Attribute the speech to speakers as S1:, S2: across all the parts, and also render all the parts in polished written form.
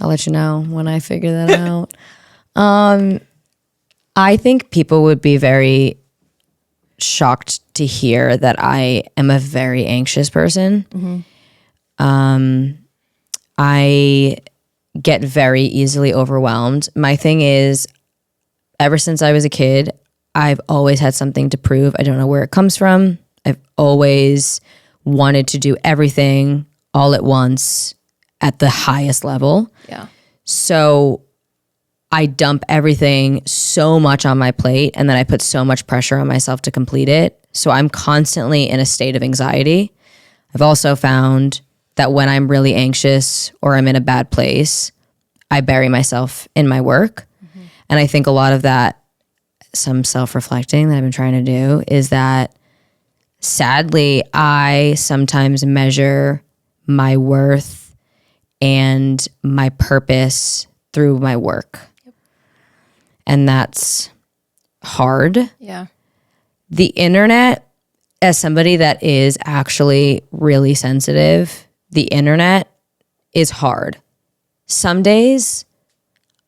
S1: I'll let you know when I figure that out. I think people would be very shocked to hear that I am a very anxious person. I get very easily overwhelmed. My thing is, ever since I was a kid, I've always had something to prove. I don't know where it comes from. I've always wanted to do everything all at once at the highest level.
S2: Yeah.
S1: So I dump everything so much on my plate, and then I put so much pressure on myself to complete it. So I'm constantly in a state of anxiety. I've also found that when I'm really anxious or I'm in a bad place, I bury myself in my work. And I think a lot of that, some self-reflecting that I've been trying to do, is that sadly, I sometimes measure my worth and my purpose through my work. And that's hard.
S2: Yeah.
S1: The internet, as somebody that is actually really sensitive, the internet is hard. Some days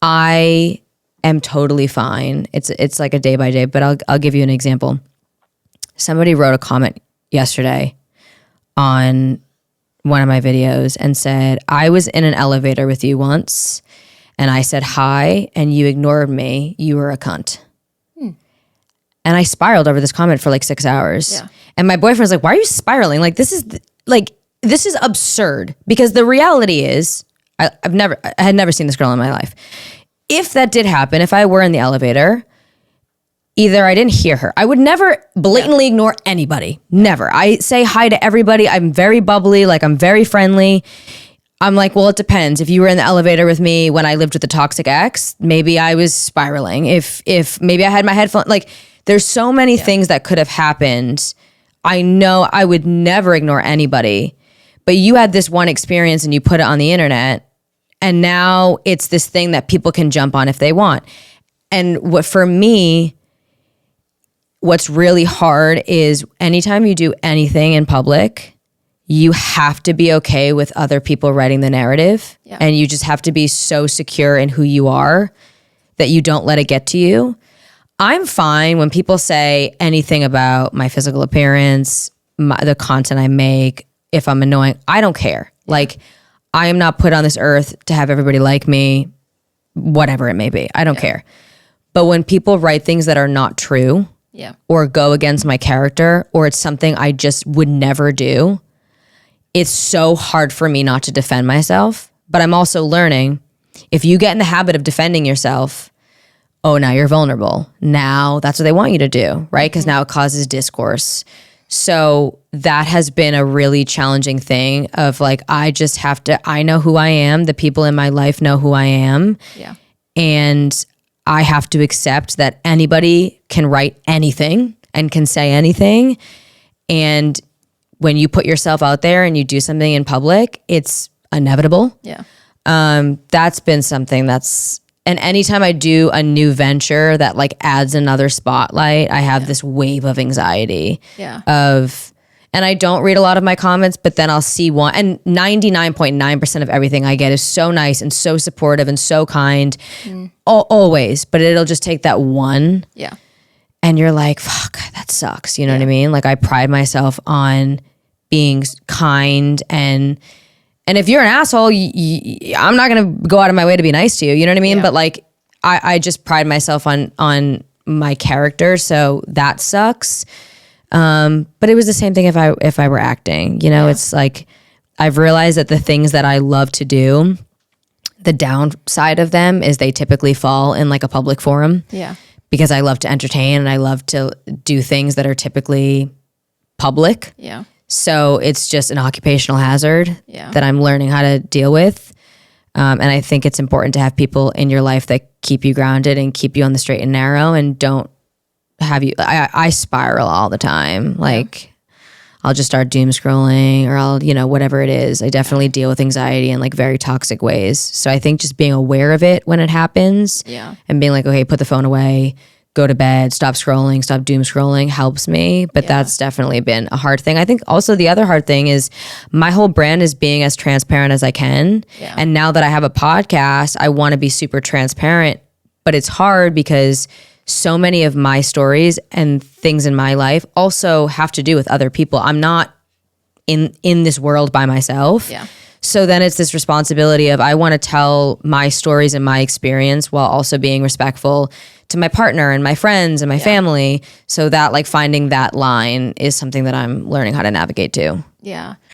S1: I am totally fine. It's like a day by day, but I'll give you an example. Somebody wrote a comment yesterday on one of my videos and said, I was in an elevator with you once and I said hi and you ignored me. You were a cunt. And I spiraled over this comment for like 6 hours.
S2: Yeah.
S1: And my boyfriend was like, why are you spiraling? Like, this is absurd. Because the reality is, I had never seen this girl in my life. If that did happen, if I were in the elevator, either I didn't hear her. I would never blatantly ignore anybody. Never. I say hi to everybody. I'm very bubbly. Like, I'm very friendly. I'm like, well, it depends. If you were in the elevator with me when I lived with a toxic ex, maybe I was spiraling. If maybe I had my headphone, like, there's so many things that could have happened. I know I would never ignore anybody, but you had this one experience and you put it on the internet, and now it's this thing that people can jump on if they want. And for me, what's really hard is anytime you do anything in public, you have to be okay with other people writing the narrative. Yeah. And you just have to be so secure in who you are that you don't let it get to you. I'm fine when people say anything about my physical appearance, the content I make. If I'm annoying, I don't care. Like, I am not put on this earth to have everybody like me, whatever it may be. I don't care. But when people write things that are not true or go against my character, or it's something I just would never do, it's so hard for me not to defend myself. But I'm also learning, if you get in the habit of defending yourself, oh, now you're vulnerable. Now that's what they want you to do, right? Because now it causes discourse. So that has been a really challenging thing of like, I just have to, I know who I am. The people in my life know who I am. Yeah. And I have to accept that anybody can write anything and can say anything. And when you put yourself out there and you do something in public, it's inevitable. Yeah. That's been something that's, and anytime I do a new venture that like adds another spotlight, I have this wave of anxiety and I don't read a lot of my comments, but then I'll see one, and 99.9% of everything I get is so nice and so supportive and so kind, always, but it'll just take that one. Yeah. And you're like, fuck, that sucks. You know what I mean? Like, I pride myself on being kind, and if you're an asshole, I'm not going to go out of my way to be nice to you. You know what I mean? Yeah. But like, I just pride myself on my character. So that sucks. But it was the same thing if I were acting, you know, it's like, I've realized that the things that I love to do, the downside of them is they typically fall in like a public forum. Yeah. Because I love to entertain and I love to do things that are typically public. Yeah. So it's just an occupational hazard that I'm learning how to deal with. And I think it's important to have people in your life that keep you grounded and keep you on the straight and narrow and don't have you, I spiral all the time. Like, I'll just start doom scrolling, or I'll, you know, whatever it is. I definitely deal with anxiety in like very toxic ways. So I think just being aware of it when it happens and being like, okay, put the phone away. go to bed, stop scrolling, stop doom scrolling helps me. But that's definitely been a hard thing. I think also the other hard thing is my whole brand is being as transparent as I can. Yeah. And now that I have a podcast, I want to be super transparent, but it's hard because so many of my stories and things in my life also have to do with other people. I'm not in this world by myself. Yeah. So then it's this responsibility of I want to tell my stories and my experience while also being respectful to my partner and my friends and my family. So that like finding that line is something that I'm learning how to navigate too.
S2: Yeah.